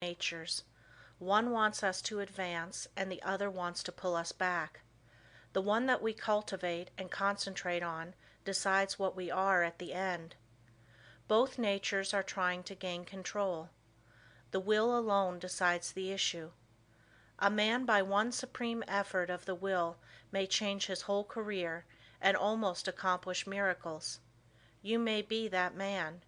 natures. One wants us to advance and the other wants to pull us back. The one that we cultivate and concentrate on decides what we are at the end. Both natures are trying to gain control. The will alone decides the issue. A man by one supreme effort of the will may change his whole career and almost accomplish miracles. You may be that man.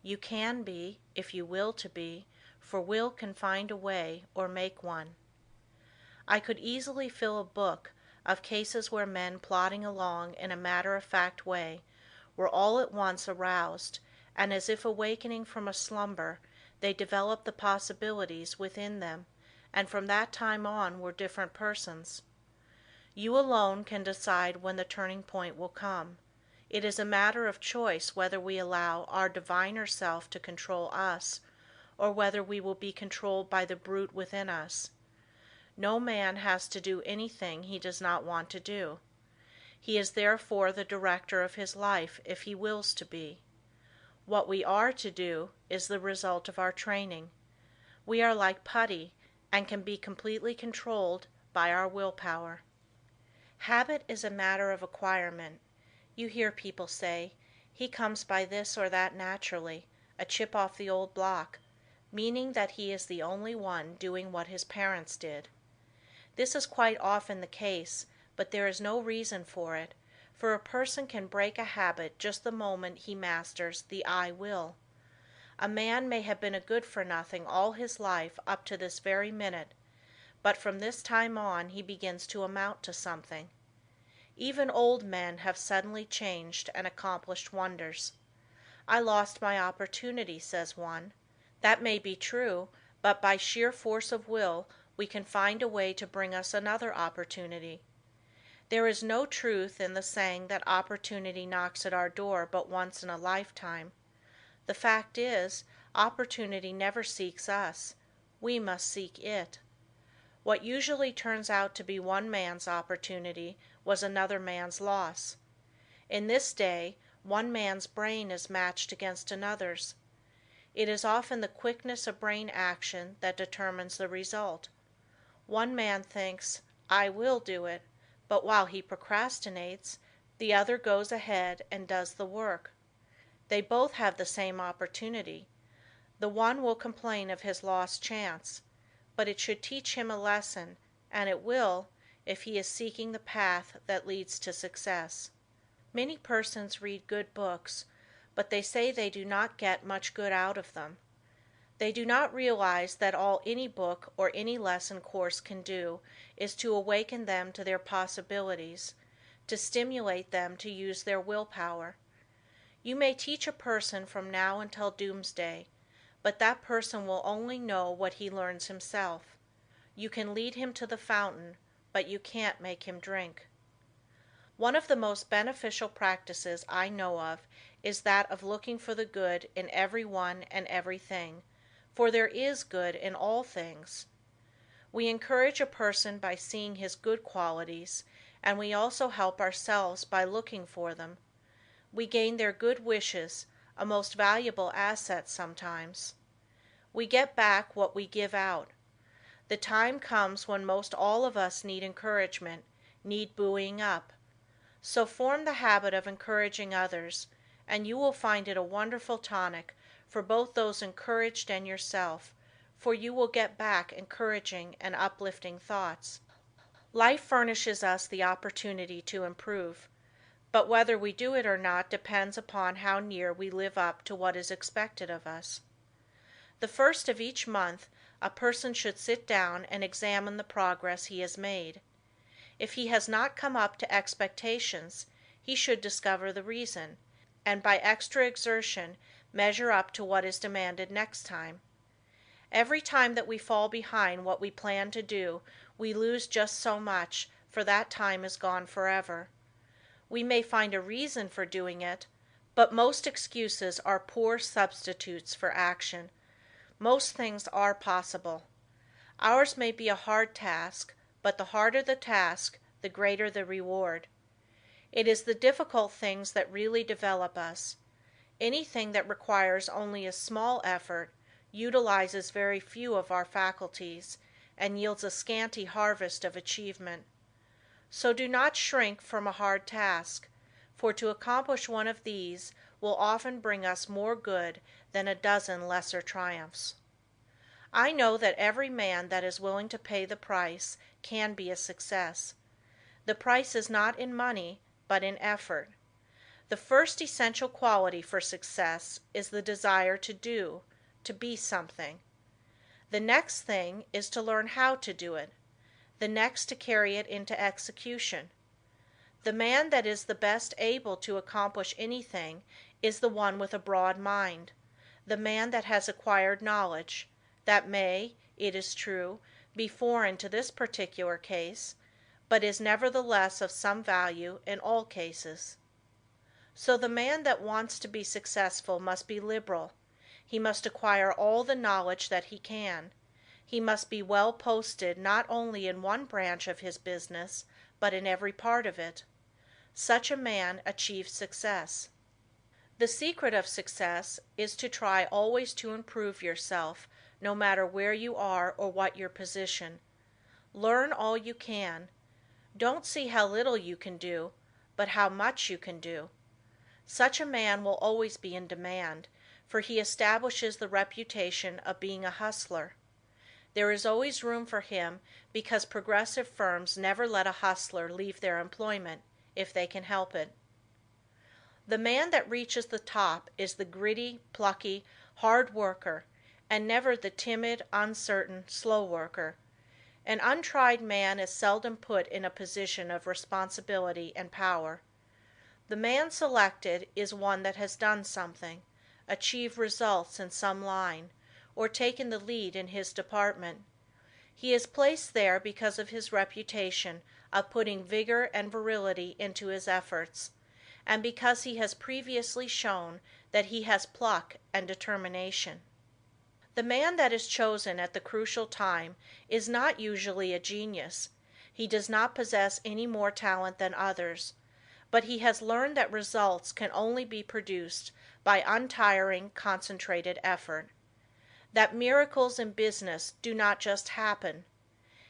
You can be, if you will to be, for will can find a way or make one. I could easily fill a book of cases where men plodding along in a matter-of-fact way were all at once aroused, and as if awakening from a slumber, they developed the possibilities within them, and from that time on were different persons. You alone can decide when the turning point will come. It is a matter of choice whether we allow our diviner self to control us, or whether we will be controlled by the brute within us. No man has to do anything he does not want to do. He is therefore the director of his life if he wills to be. What we are to do is the result of our training. We are like putty, and can be completely controlled by our willpower. Habit is a matter of acquirement. You hear people say, "He comes by this or that naturally, a chip off the old block," meaning that he is the only one doing what his parents did. This is quite often the case, but there is no reason for it, for a person can break a habit just the moment he masters the "I will." A man may have been a good-for-nothing all his life up to this very minute, but from this time on he begins to amount to something. Even old men have suddenly changed and accomplished wonders. "I lost my opportunity," says one. That may be true, but by sheer force of will we can find a way to bring us another opportunity. There is no truth in the saying that opportunity knocks at our door but once in a lifetime. The fact is, opportunity never seeks us. We must seek it. What usually turns out to be one man's opportunity was another man's loss. In this day, one man's brain is matched against another's. It is often the quickness of brain action that determines the result. One man thinks, "I will do it," but while he procrastinates, the other goes ahead and does the work. They both have the same opportunity. The one will complain of his lost chance, but it should teach him a lesson, and it will, if he is seeking the path that leads to success. Many persons read good books, but they say they do not get much good out of them. They do not realize that all any book or any lesson course can do is to awaken them to their possibilities, to stimulate them to use their willpower. You may teach a person from now until doomsday, but that person will only know what he learns himself. You can lead him to the fountain, but you can't make him drink. One of the most beneficial practices I know of is that of looking for the good in everyone and everything, for there is good in all things. We encourage a person by seeing his good qualities, and we also help ourselves by looking for them. We gain their good wishes, a most valuable asset sometimes. We get back what we give out. The time comes when most all of us need encouragement, need buoying up. So form the habit of encouraging others, and you will find it a wonderful tonic for both those encouraged and yourself, for you will get back encouraging and uplifting thoughts. Life furnishes us the opportunity to improve, but whether we do it or not depends upon how near we live up to what is expected of us. The first of each month, a person should sit down and examine the progress he has made. If he has not come up to expectations, he should discover the reason, and by extra exertion measure up to what is demanded next time. Every time that we fall behind what we plan to do, we lose just so much, for that time is gone forever. We may find a reason for doing it, but most excuses are poor substitutes for action. Most things are possible. Ours may be a hard task, but the harder the task, the greater the reward. It is the difficult things that really develop us. Anything that requires only a small effort, utilizes very few of our faculties, and yields a scanty harvest of achievement. So do not shrink from a hard task, for to accomplish one of these will often bring us more good than a dozen lesser triumphs. I know that every man that is willing to pay the price can be a success. The price is not in money, but in effort. The first essential quality for success is the desire to do, to be something. The next thing is to learn how to do it. The next to carry it into execution. The man that is the best able to accomplish anything is the one with a broad mind, the man that has acquired knowledge, that may, it is true, be foreign to this particular case, but is nevertheless of some value in all cases. So the man that wants to be successful must be liberal. He must acquire all the knowledge that he can. He must be well posted not only in one branch of his business, but in every part of it. Such a man achieves success. The secret of success is to try always to improve yourself, no matter where you are or what your position. Learn all you can. Don't see how little you can do, but how much you can do. Such a man will always be in demand, for he establishes the reputation of being a hustler. There is always room for him because progressive firms never let a hustler leave their employment if they can help it. The man that reaches the top is the gritty, plucky, hard worker, and never the timid, uncertain, slow worker. An untried man is seldom put in a position of responsibility and power. The man selected is one that has done something, achieved results in some line, or taken the lead in his department. He is placed there because of his reputation of putting vigor and virility into his efforts, and because he has previously shown that he has pluck and determination. The man that is chosen at the crucial time is not usually a genius. He does not possess any more talent than others, but he has learned that results can only be produced by untiring, concentrated effort. That miracles in business do not just happen.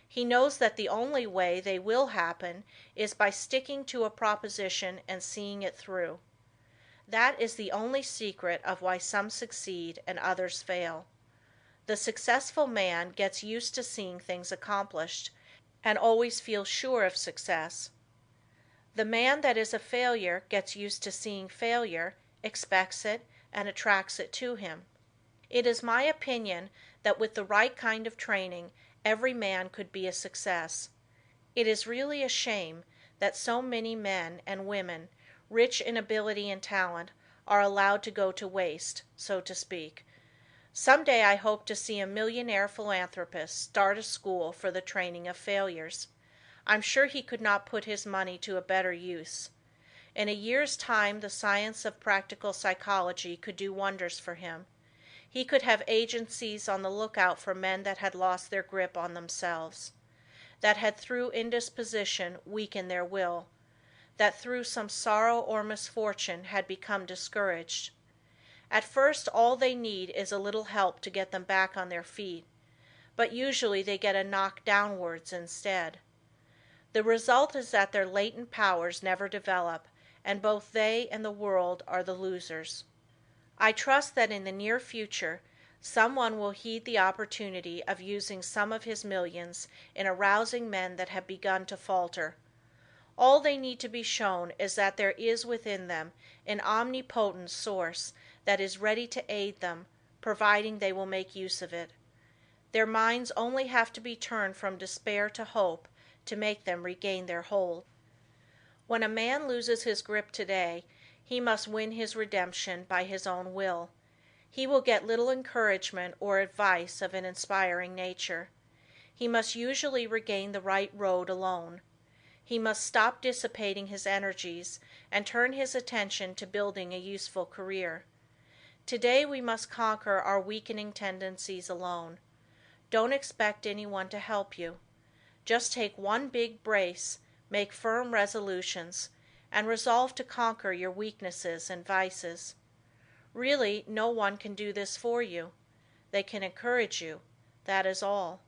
He knows that the only way they will happen is by sticking to a proposition and seeing it through. That is the only secret of why some succeed and others fail. The successful man gets used to seeing things accomplished, and always feels sure of success. The man that is a failure gets used to seeing failure, expects it, and attracts it to him. It is my opinion that with the right kind of training every man could be a success. It is really a shame that so many men and women, rich in ability and talent, are allowed to go to waste, so to speak. Some day I hope to see a millionaire philanthropist start a school for the training of failures. I'm sure he could not put his money to a better use. In a year's time the science of practical psychology could do wonders for him. He could have agencies on the lookout for men that had lost their grip on themselves, that had through indisposition weakened their will, that through some sorrow or misfortune had become discouraged. At first all they need is a little help to get them back on their feet, but usually they get a knock downwards instead. The result is that their latent powers never develop, and both they and the world are the losers. I trust that in the near future someone will heed the opportunity of using some of his millions in arousing men that have begun to falter. All they need to be shown is that there is within them an omnipotent source that is ready to aid them, providing they will make use of it. Their minds only have to be turned from despair to hope to make them regain their hold. When a man loses his grip today, he must win his redemption by his own will. He will get little encouragement or advice of an inspiring nature. He must usually regain the right road alone. He must stop dissipating his energies and turn his attention to building a useful career. Today we must conquer our weakening tendencies alone. Don't expect anyone to help you. Just take one big brace, make firm resolutions, and resolve to conquer your weaknesses and vices. Really, no one can do this for you. They can encourage you. That is all.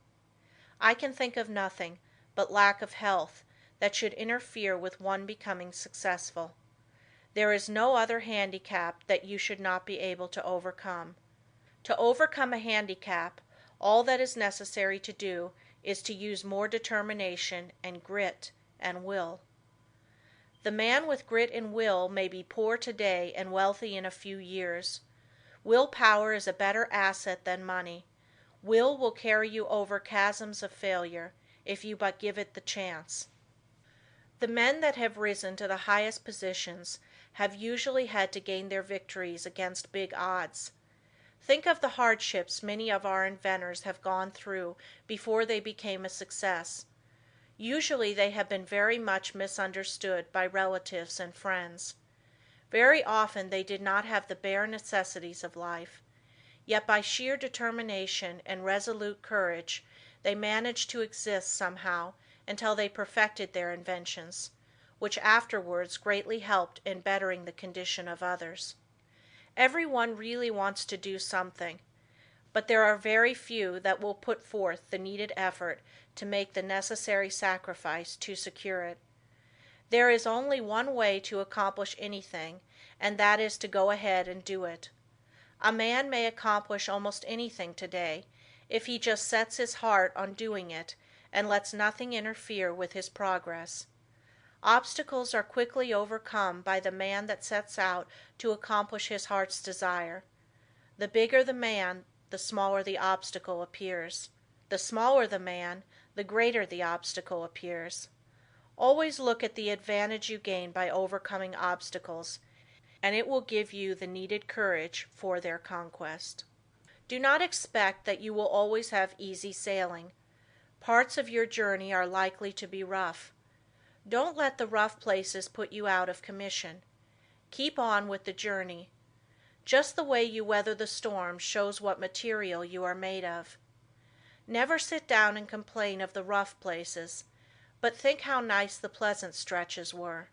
I can think of nothing but lack of health that should interfere with one becoming successful. There is no other handicap that you should not be able to overcome. To overcome a handicap, all that is necessary to do is to use more determination and grit and will. The man with grit and will may be poor today and wealthy in a few years. Will power is a better asset than money. Will carry you over chasms of failure if you but give it the chance. The men that have risen to the highest positions have usually had to gain their victories against big odds. Think of the hardships many of our inventors have gone through before they became a success. Usually they have been very much misunderstood by relatives and friends. Very often they did not have the bare necessities of life. Yet by sheer determination and resolute courage they managed to exist somehow until they perfected their inventions, which afterwards greatly helped in bettering the condition of others. Everyone really wants to do something, but there are very few that will put forth the needed effort to make the necessary sacrifice to secure it. There is only one way to accomplish anything, and that is to go ahead and do it. A man may accomplish almost anything today if he just sets his heart on doing it and lets nothing interfere with his progress. Obstacles are quickly overcome by the man that sets out to accomplish his heart's desire. The bigger the man, the smaller the obstacle appears. The smaller the man, the greater the obstacle appears. Always look at the advantage you gain by overcoming obstacles, and it will give you the needed courage for their conquest. Do not expect that you will always have easy sailing. Parts of your journey are likely to be rough. Don't let the rough places put you out of commission. Keep on with the journey. Just the way you weather the storm shows what material you are made of. Never sit down and complain of the rough places, but think how nice the pleasant stretches were.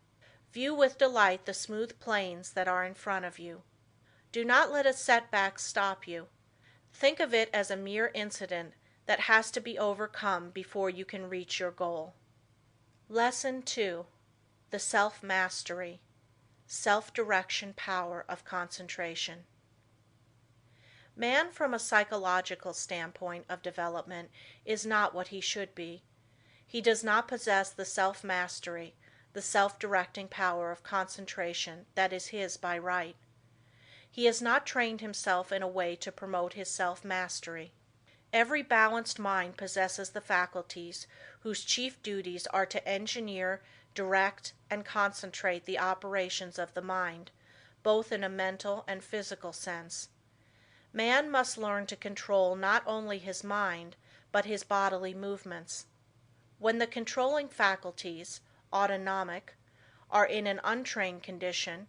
View with delight the smooth plains that are in front of you. Do not let a setback stop you. Think of it as a mere incident that has to be overcome before you can reach your goal. Lesson 2. The Self-Mastery, Self-Direction Power of Concentration. Man from a psychological standpoint of development is not what he should be. He does not possess the self-mastery, the self-directing power of concentration that is his by right. He has not trained himself in a way to promote his self-mastery. Every balanced mind possesses the faculties whose chief duties are to engineer, direct, and concentrate the operations of the mind, both in a mental and physical sense. Man must learn to control not only his mind, but his bodily movements. When the controlling faculties, autonomic, are in an untrained condition,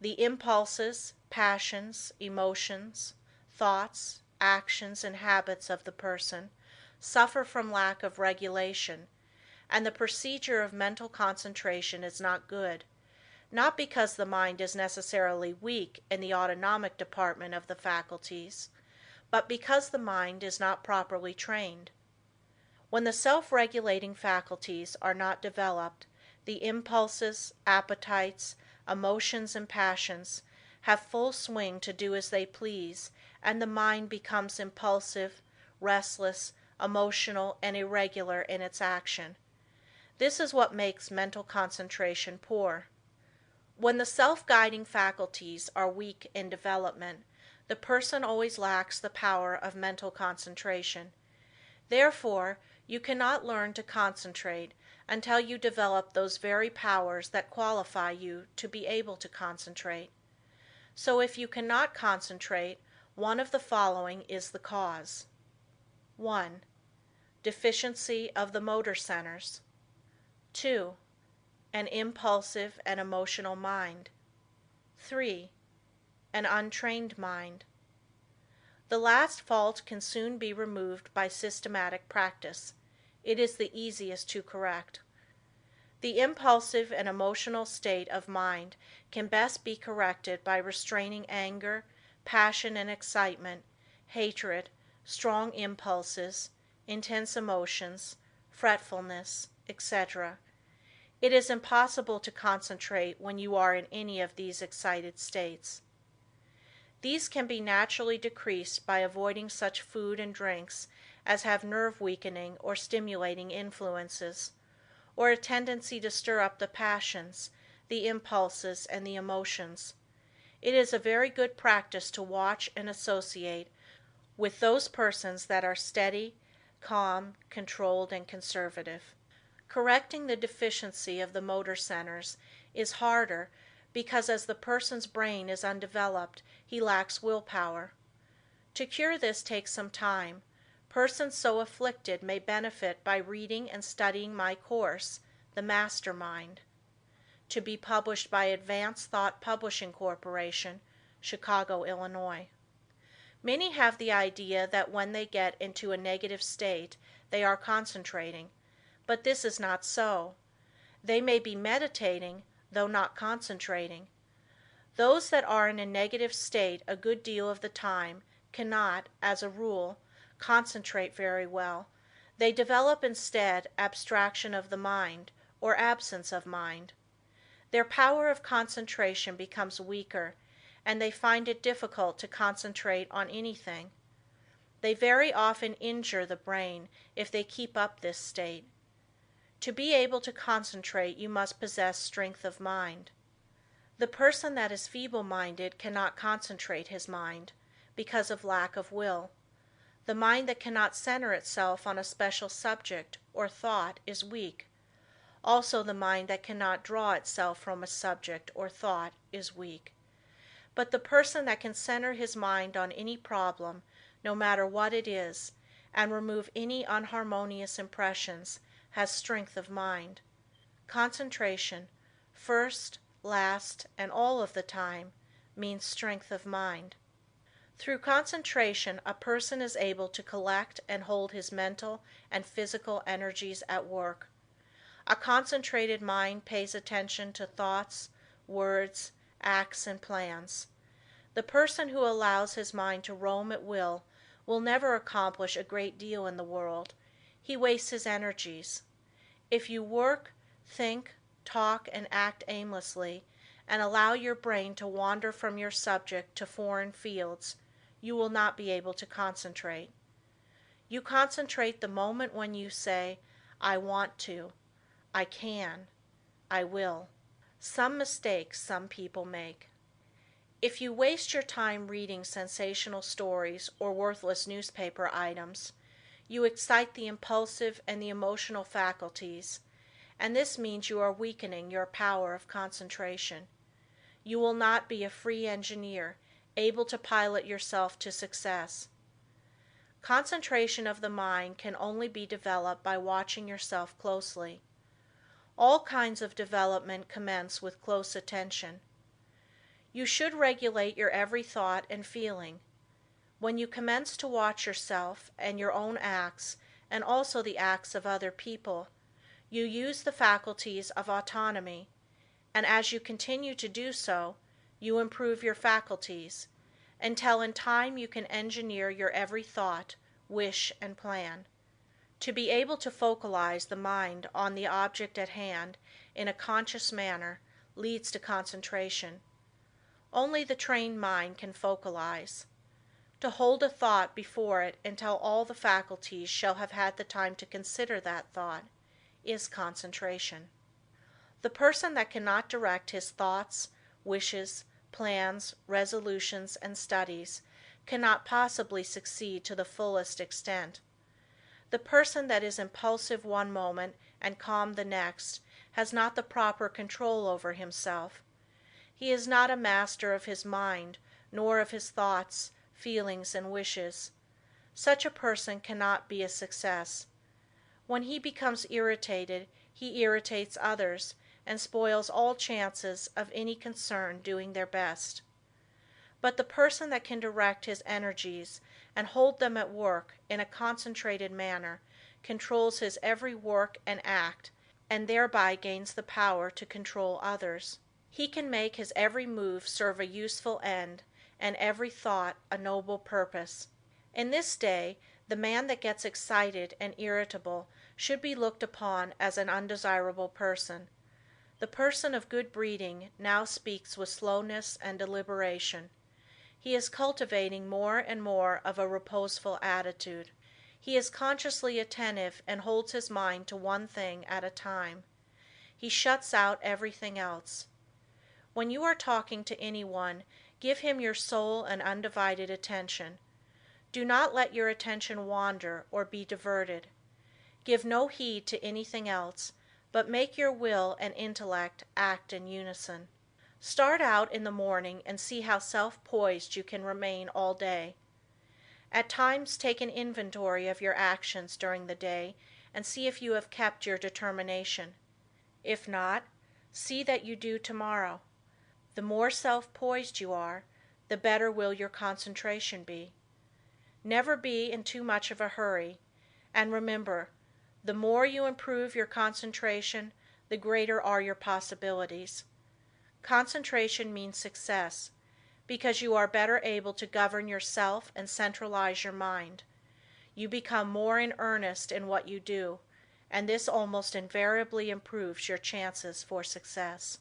the impulses, passions, emotions, thoughts, actions, and habits of the person suffer from lack of regulation, and the procedure of mental concentration is not good, not because the mind is necessarily weak in the autonomic department of the faculties, but because the mind is not properly trained. When the self-regulating faculties are not developed, the impulses, appetites, emotions, and passions have full swing to do as they please, and the mind becomes impulsive, restless, emotional, and irregular in its action. This is what makes mental concentration poor. When the self-guiding faculties are weak in development, the person always lacks the power of mental concentration. Therefore, you cannot learn to concentrate until you develop those very powers that qualify you to be able to concentrate. So if you cannot concentrate, one of the following is the cause. 1. Deficiency of the motor centers. 2. An impulsive and emotional mind. 3. An untrained mind. The last fault can soon be removed by systematic practice. It is the easiest to correct. The impulsive and emotional state of mind can best be corrected by restraining anger, passion and excitement, hatred, strong impulses, intense emotions, fretfulness, etc. It is impossible to concentrate when you are in any of these excited states. These can be naturally decreased by avoiding such food and drinks as have nerve weakening or stimulating influences, or a tendency to stir up the passions, the impulses and the emotions. It is a very good practice to watch and associate with those persons that are steady, calm, controlled and conservative. Correcting the deficiency of the motor centers is harder because as the person's brain is undeveloped, he lacks willpower. To cure this takes some time. Persons so afflicted may benefit by reading and studying my course, The Master Mind, to be published by Advanced Thought Publishing Corporation, Chicago, Illinois. Many have the idea that when they get into a negative state, they are concentrating, but this is not so. They may be meditating, though not concentrating. Those that are in a negative state a good deal of the time cannot, as a rule, concentrate very well. They develop instead abstraction of the mind, or absence of mind. Their power of concentration becomes weaker, and they find it difficult to concentrate on anything. They very often injure the brain if they keep up this state. To be able to concentrate you must possess strength of mind. The person that is feeble-minded cannot concentrate his mind, because of lack of will. The mind that cannot center itself on a special subject or thought is weak. Also the mind that cannot draw itself from a subject or thought is weak. But the person that can center his mind on any problem, no matter what it is, and remove any unharmonious impressions, has strength of mind. Concentration, first, last, and all of the time, means strength of mind. Through concentration a person is able to collect and hold his mental and physical energies at work. A concentrated mind pays attention to thoughts, words, acts and plans. The person who allows his mind to roam at will never accomplish a great deal in the world. He wastes his energies. If you work, think, talk and act aimlessly, and allow your brain to wander from your subject to foreign fields, you will not be able to concentrate. You concentrate the moment when you say, I want to, I can, I will. Some mistakes some people make. If you waste your time reading sensational stories or worthless newspaper items, you excite the impulsive and the emotional faculties, and this means you are weakening your power of concentration. You will not be a free engineer, able to pilot yourself to success. Concentration of the mind can only be developed by watching yourself closely. All kinds of development commence with close attention. You should regulate your every thought and feeling. When you commence to watch yourself and your own acts and also the acts of other people, you use the faculties of autonomy, and as you continue to do so, you improve your faculties, until in time you can engineer your every thought, wish and plan. To be able to focalize the mind on the object at hand in a conscious manner leads to concentration. Only the trained mind can focalize. To hold a thought before it until all the faculties shall have had the time to consider that thought is concentration. The person that cannot direct his thoughts, wishes, plans, resolutions and studies cannot possibly succeed to the fullest extent. The person that is impulsive one moment and calm the next has not the proper control over himself. He is not a master of his mind, nor of his thoughts, feelings and wishes. Such a person cannot be a success. When he becomes irritated, he irritates others and spoils all chances of any concern doing their best. But the person that can direct his energies and hold them at work in a concentrated manner controls his every work and act, and thereby gains the power to control others. He can make his every move serve a useful end and every thought a noble purpose. In this day, the man that gets excited and irritable should be looked upon as an undesirable person. The person of good breeding now speaks with slowness and deliberation. He is cultivating more and more of a reposeful attitude. He is consciously attentive and holds his mind to one thing at a time. He shuts out everything else. When you are talking to anyone, give him your sole and undivided attention. Do not let your attention wander or be diverted. Give no heed to anything else, but make your will and intellect act in unison. Start out in the morning and see how self-poised you can remain all day. At times take an inventory of your actions during the day and see if you have kept your determination. If not, see that you do tomorrow. The more self-poised you are, the better will your concentration be. Never be in too much of a hurry, and remember, the more you improve your concentration, the greater are your possibilities. Concentration means success, because you are better able to govern yourself and centralize your mind. You become more in earnest in what you do, and this almost invariably improves your chances for success.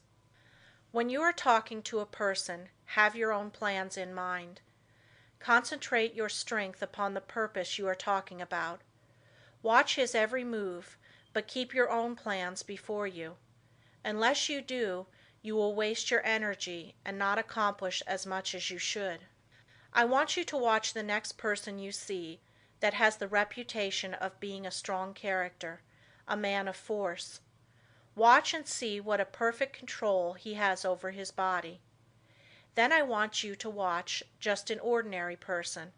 When you are talking to a person, have your own plans in mind. Concentrate your strength upon the purpose you are talking about. Watch his every move, but keep your own plans before you. Unless you do, you will waste your energy and not accomplish as much as you should. I want you to watch the next person you see that has the reputation of being a strong character, a man of force. Watch and see what a perfect control he has over his body. Then I want you to watch just an ordinary person.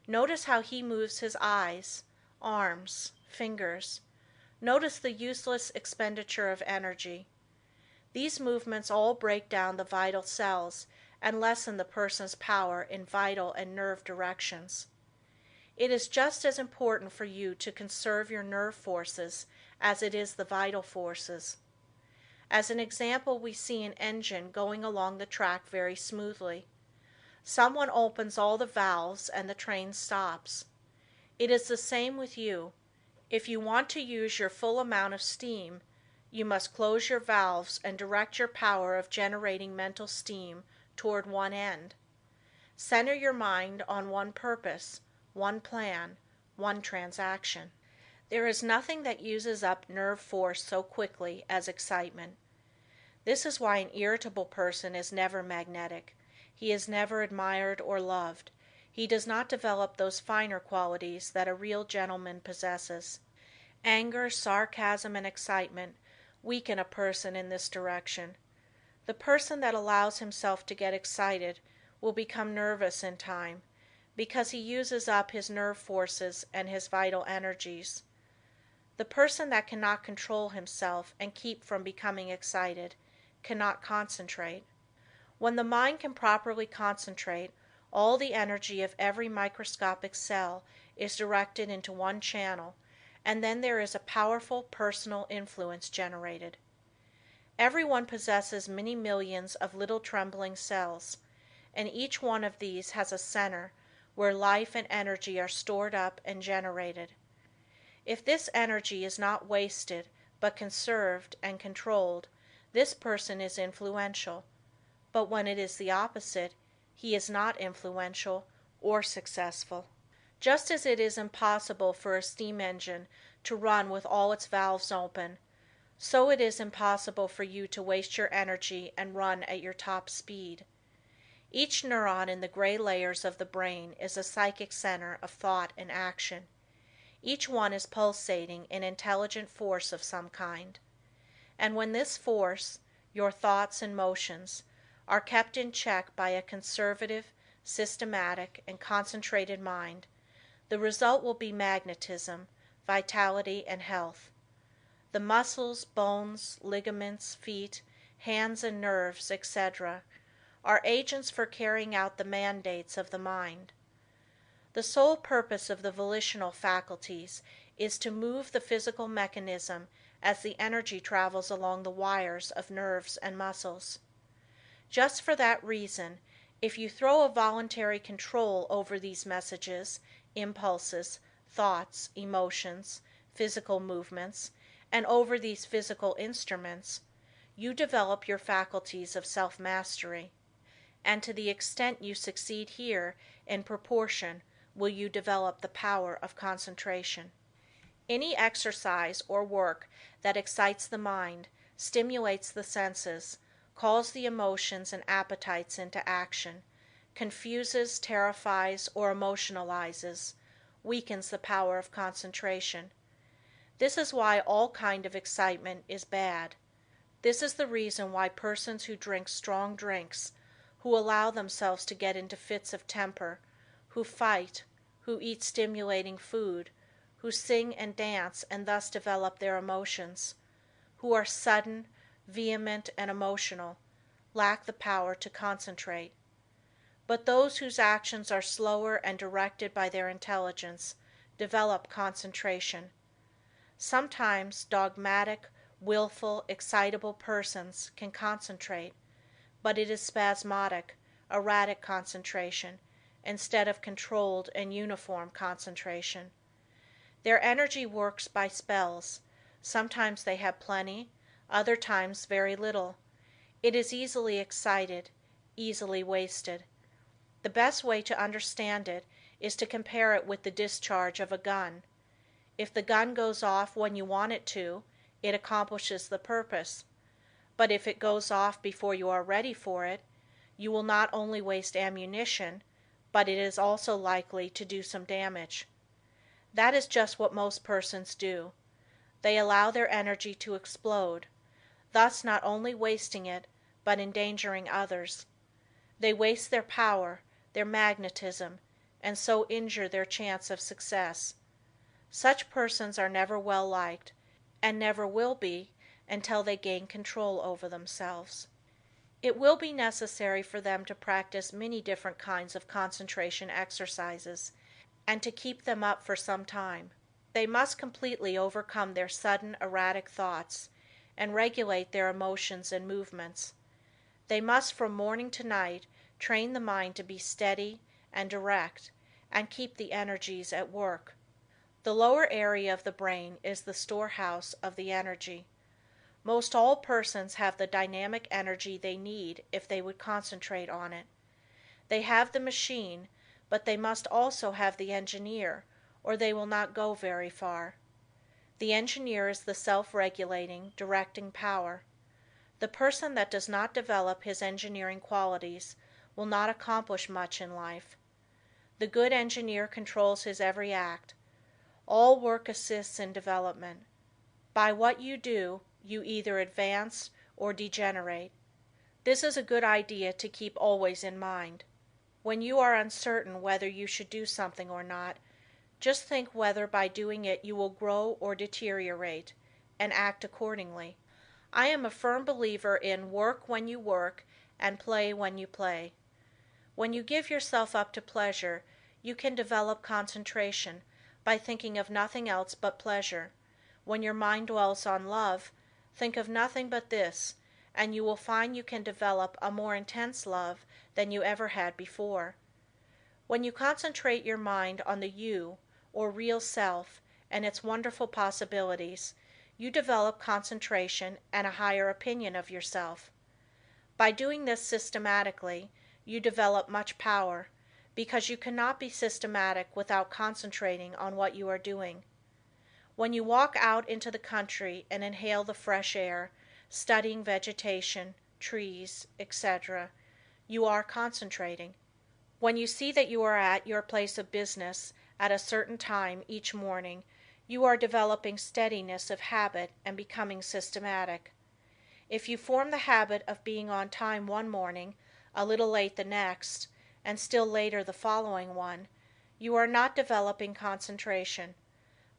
Notice how he moves his eyes, arms, fingers. Notice the useless expenditure of energy. These movements all break down the vital cells and lessen the person's power in vital and nerve directions. It is just as important for you to conserve your nerve forces as it is the vital forces. As an example, we see an engine going along the track very smoothly. Someone opens all the valves and the train stops. It is the same with you. If you want to use your full amount of steam, you must close your valves and direct your power of generating mental steam toward one end. Center your mind on one purpose, one plan, one transaction. There is nothing that uses up nerve force so quickly as excitement. This is why an irritable person is never magnetic. He is never admired or loved. He does not develop those finer qualities that a real gentleman possesses. Anger, sarcasm, and excitement weaken a person in this direction. The person that allows himself to get excited will become nervous in time, because he uses up his nerve forces and his vital energies. The person that cannot control himself and keep from becoming excited cannot concentrate. When the mind can properly concentrate, all the energy of every microscopic cell is directed into one channel, and then there is a powerful personal influence generated. Everyone possesses many millions of little trembling cells, and each one of these has a center where life and energy are stored up and generated. If this energy is not wasted but conserved and controlled, this person is influential, but when it is the opposite, he is not influential or successful. Just as it is impossible for a steam engine to run with all its valves open, so it is impossible for you to waste your energy and run at your top speed. Each neuron in the gray layers of the brain is a psychic center of thought and action. Each one is pulsating in intelligent force of some kind. And when this force, your thoughts and motions, are kept in check by a conservative, systematic, and concentrated mind, the result will be magnetism, vitality, and health. The muscles, bones, ligaments, feet, hands, and nerves, etc., are agents for carrying out the mandates of the mind. The sole purpose of the volitional faculties is to move the physical mechanism as the energy travels along the wires of nerves and muscles. Just for that reason, if you throw a voluntary control over these messages, impulses, thoughts, emotions, physical movements, and over these physical instruments, you develop your faculties of self-mastery. And to the extent you succeed here, in proportion will you develop the power of concentration. Any exercise or work that excites the mind, stimulates the senses, calls the emotions and appetites into action, confuses, terrifies, or emotionalizes, weakens the power of concentration. This is why all kind of excitement is bad. This is the reason why persons who drink strong drinks, who allow themselves to get into fits of temper, who fight, who eat stimulating food, who sing and dance and thus develop their emotions, who are sudden, vehement, and emotional, lack the power to concentrate. But those whose actions are slower and directed by their intelligence develop concentration. Sometimes dogmatic, willful, excitable persons can concentrate, but it is spasmodic, erratic concentration, instead of controlled and uniform concentration. Their energy works by spells. Sometimes they have plenty, other times very little. It is easily excited, easily wasted. The best way to understand it is to compare it with the discharge of a gun. If the gun goes off when you want it to, it accomplishes the purpose. But if it goes off before you are ready for it, you will not only waste ammunition, but it is also likely to do some damage. That is just what most persons do. They allow their energy to explode, thus not only wasting it, but endangering others. They waste their power, their magnetism, and so injure their chance of success. Such persons are never well liked, and never will be until they gain control over themselves. It will be necessary for them to practice many different kinds of concentration exercises, and to keep them up for some time. They must completely overcome their sudden, erratic thoughts, and regulate their emotions and movements. They must from morning to night train the mind to be steady and direct, and keep the energies at work. The lower area of the brain is the storehouse of the energy. Most all persons have the dynamic energy they need if they would concentrate on it. They have the machine, but they must also have the engineer, or they will not go very far. The engineer is the self-regulating, directing power. The person that does not develop his engineering qualities will not accomplish much in life. The good engineer controls his every act. All work assists in development. By what you do, you either advance or degenerate. This is a good idea to keep always in mind. When you are uncertain whether you should do something or not, just think whether by doing it you will grow or deteriorate, and act accordingly. I am a firm believer in work when you work and play when you play. When you give yourself up to pleasure, you can develop concentration by thinking of nothing else but pleasure. When your mind dwells on love, think of nothing but this, and you will find you can develop a more intense love than you ever had before. When you concentrate your mind on the you, or real self, and its wonderful possibilities, you develop concentration and a higher opinion of yourself. By doing this systematically, you develop much power, because you cannot be systematic without concentrating on what you are doing. When you walk out into the country and inhale the fresh air, studying vegetation, trees, etc., you are concentrating. When you see that you are at your place of business at a certain time each morning, you are developing steadiness of habit and becoming systematic. If you form the habit of being on time one morning, a little late the next, and still later the following one, you are not developing concentration.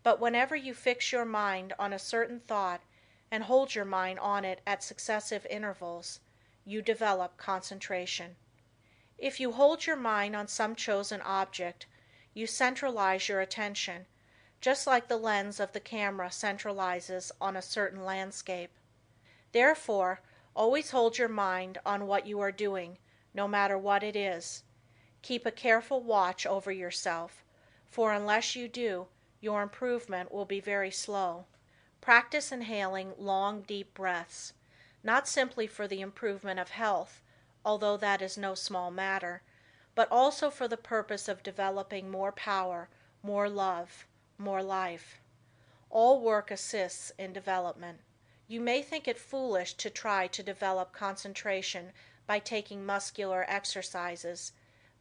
But whenever you fix your mind on a certain thought and hold your mind on it at successive intervals, you develop concentration. If you hold your mind on some chosen object, you centralize your attention, just like the lens of the camera centralizes on a certain landscape. Therefore, always hold your mind on what you are doing, no matter what it is. Keep a careful watch over yourself, for unless you do, your improvement will be very slow. Practice inhaling long, deep breaths, not simply for the improvement of health, although that is no small matter, but also for the purpose of developing more power, more love, more life. All work assists in development. You may think it foolish to try to develop concentration by taking muscular exercises,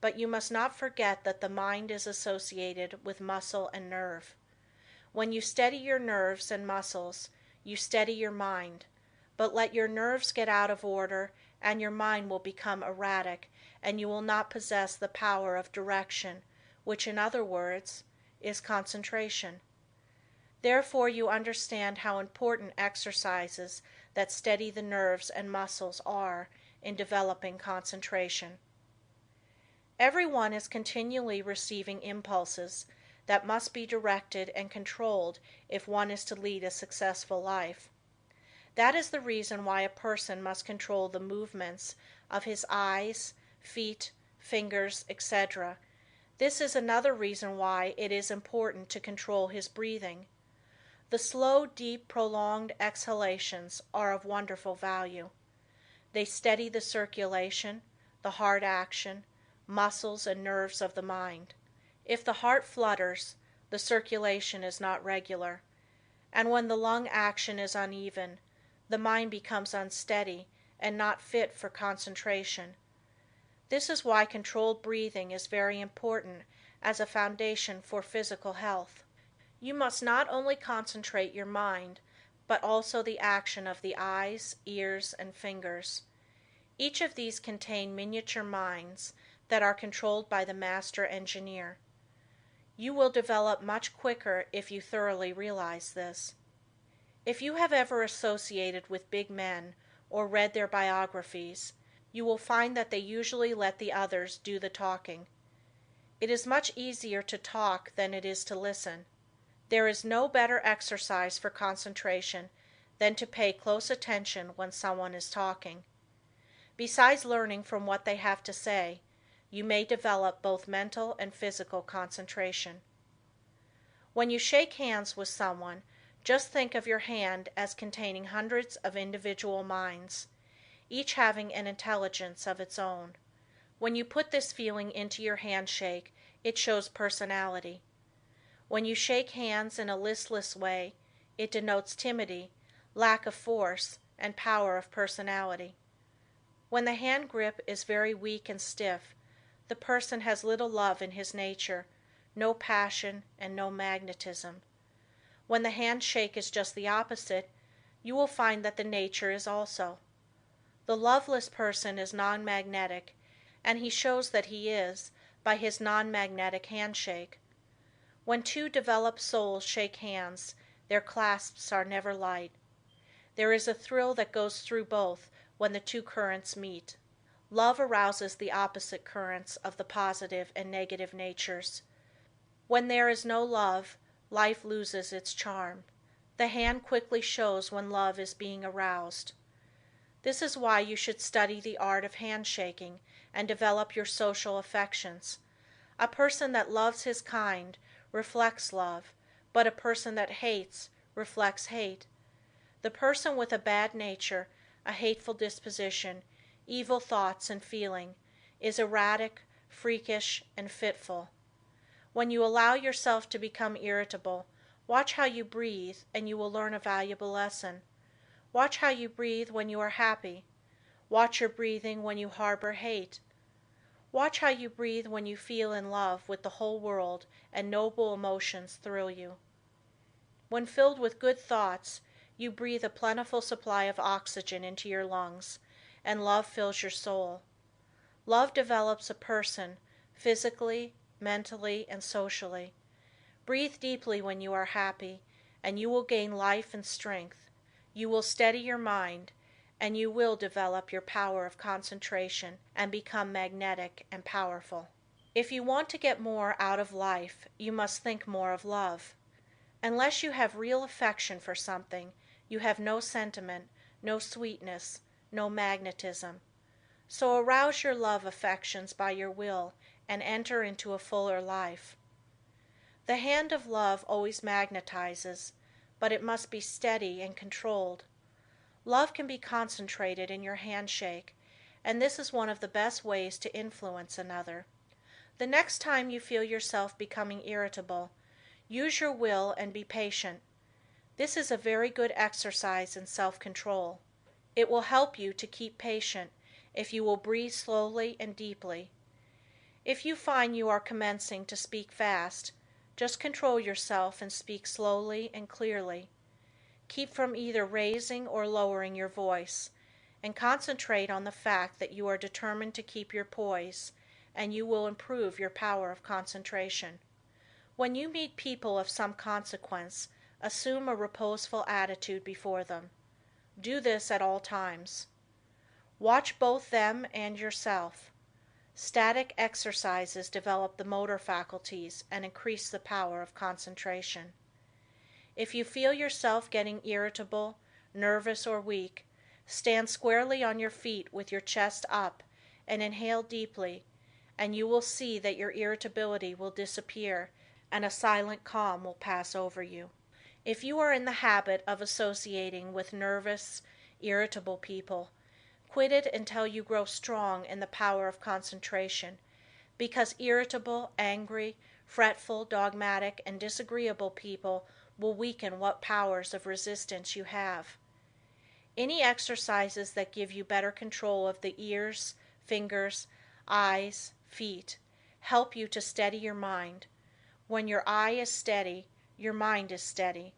but you must not forget that the mind is associated with muscle and nerve. When you steady your nerves and muscles, you steady your mind, but let your nerves get out of order and your mind will become erratic and you will not possess the power of direction, which in other words, is concentration. Therefore you understand how important exercises that steady the nerves and muscles are in developing concentration. Everyone is continually receiving impulses that must be directed and controlled if one is to lead a successful life. That is the reason why a person must control the movements of his eyes, feet, fingers, etc. This is another reason why it is important to control his breathing. The slow, deep, prolonged exhalations are of wonderful value. They steady the circulation, the heart action, muscles and nerves of the mind. If the heart flutters, the circulation is not regular, and when the lung action is uneven, the mind becomes unsteady and not fit for concentration. This is why controlled breathing is very important as a foundation for physical health. You must not only concentrate your mind, but also the action of the eyes, ears, and fingers. Each of these contain miniature minds that are controlled by the master engineer. You will develop much quicker if you thoroughly realize this. If you have ever associated with big men or read their biographies, you will find that they usually let the others do the talking. It is much easier to talk than it is to listen. There is no better exercise for concentration than to pay close attention when someone is talking. Besides learning from what they have to say, you may develop both mental and physical concentration. When you shake hands with someone, just think of your hand as containing hundreds of individual minds, each having an intelligence of its own. When you put this feeling into your handshake, it shows personality. When you shake hands in a listless way, it denotes timidity, lack of force, and power of personality. When the hand grip is very weak and stiff, the person has little love in his nature, no passion, and no magnetism. When the handshake is just the opposite, you will find that the nature is also. The loveless person is non-magnetic, and he shows that he is by his non-magnetic handshake. When two developed souls shake hands, their clasps are never light. There is a thrill that goes through both when the two currents meet. Love arouses the opposite currents of the positive and negative natures. When there is no love, life loses its charm. The hand quickly shows when love is being aroused. This is why you should study the art of handshaking and develop your social affections. A person that loves his kind reflects love, but a person that hates reflects hate. The person with a bad nature, a hateful disposition, evil thoughts and feeling, is erratic, freakish, and fitful. When you allow yourself to become irritable, watch how you breathe and you will learn a valuable lesson. Watch how you breathe when you are happy. Watch your breathing when you harbor hate. Watch how you breathe when you feel in love with the whole world and noble emotions thrill you. When filled with good thoughts, you breathe a plentiful supply of oxygen into your lungs, and love fills your soul. Love develops a person, physically, mentally, and socially. Breathe deeply when you are happy, and you will gain life and strength. You will steady your mind, and you will develop your power of concentration and become magnetic and powerful. If you want to get more out of life, you must think more of love. Unless you have real affection for something, you have no sentiment, no sweetness, no magnetism. So arouse your love affections by your will and enter into a fuller life. The hand of love always magnetizes, but it must be steady and controlled. Love can be concentrated in your handshake, and this is one of the best ways to influence another. The next time you feel yourself becoming irritable, use your will and be patient. This is a very good exercise in self-control. It will help you to keep patient if you will breathe slowly and deeply. If you find you are commencing to speak fast, just control yourself and speak slowly and clearly. Keep from either raising or lowering your voice, and concentrate on the fact that you are determined to keep your poise, and you will improve your power of concentration. When you meet people of some consequence, assume a reposeful attitude before them. Do this at all times. Watch both them and yourself. Static exercises develop the motor faculties and increase the power of concentration. If you feel yourself getting irritable, nervous, or weak, stand squarely on your feet with your chest up and inhale deeply, and you will see that your irritability will disappear and a silent calm will pass over you. If you are in the habit of associating with nervous, irritable people, quit it until you grow strong in the power of concentration, because irritable, angry, fretful, dogmatic, and disagreeable people will weaken what powers of resistance you have. Any exercises that give you better control of the ears, fingers, eyes, feet, help you to steady your mind. When your eye is steady, your mind is steady.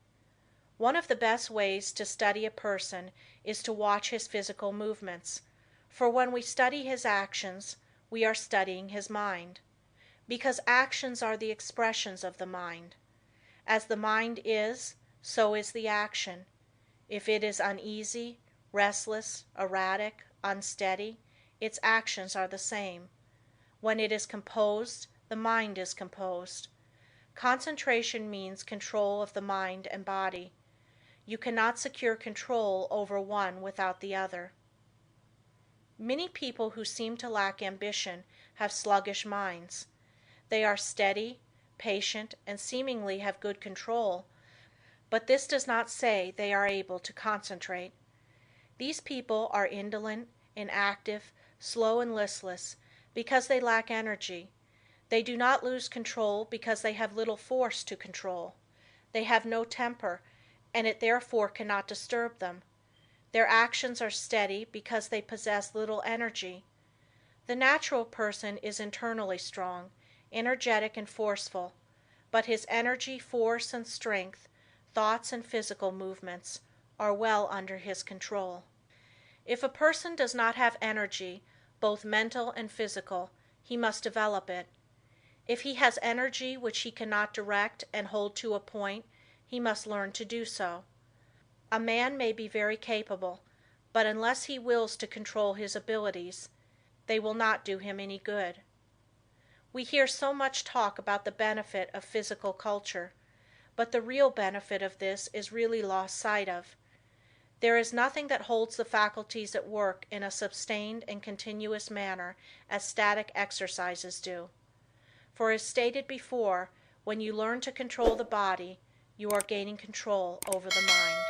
One of the best ways to study a person is to watch his physical movements, for when we study his actions, we are studying his mind, because actions are the expressions of the mind. As the mind is, so is the action. If it is uneasy, restless, erratic, unsteady, its actions are the same. When it is composed, the mind is composed. Concentration means control of the mind and body. You cannot secure control over one without the other. Many people who seem to lack ambition have sluggish minds. They are steady, patient, and seemingly have good control, but this does not say they are able to concentrate. These people are indolent, inactive, slow, and listless because they lack energy. They do not lose control because they have little force to control. They have no temper, and it therefore cannot disturb them. Their actions are steady because they possess little energy. The natural person is internally strong, energetic, and forceful, but his energy, force, and strength, thoughts, and physical movements are well under his control. If a person does not have energy, both mental and physical, he must develop it. If he has energy which he cannot direct and hold to a point, he must learn to do so. A man may be very capable, but unless he wills to control his abilities, they will not do him any good. We hear so much talk about the benefit of physical culture, but the real benefit of this is really lost sight of. There is nothing that holds the faculties at work in a sustained and continuous manner as static exercises do. For as stated before, when you learn to control the body, you are gaining control over the mind.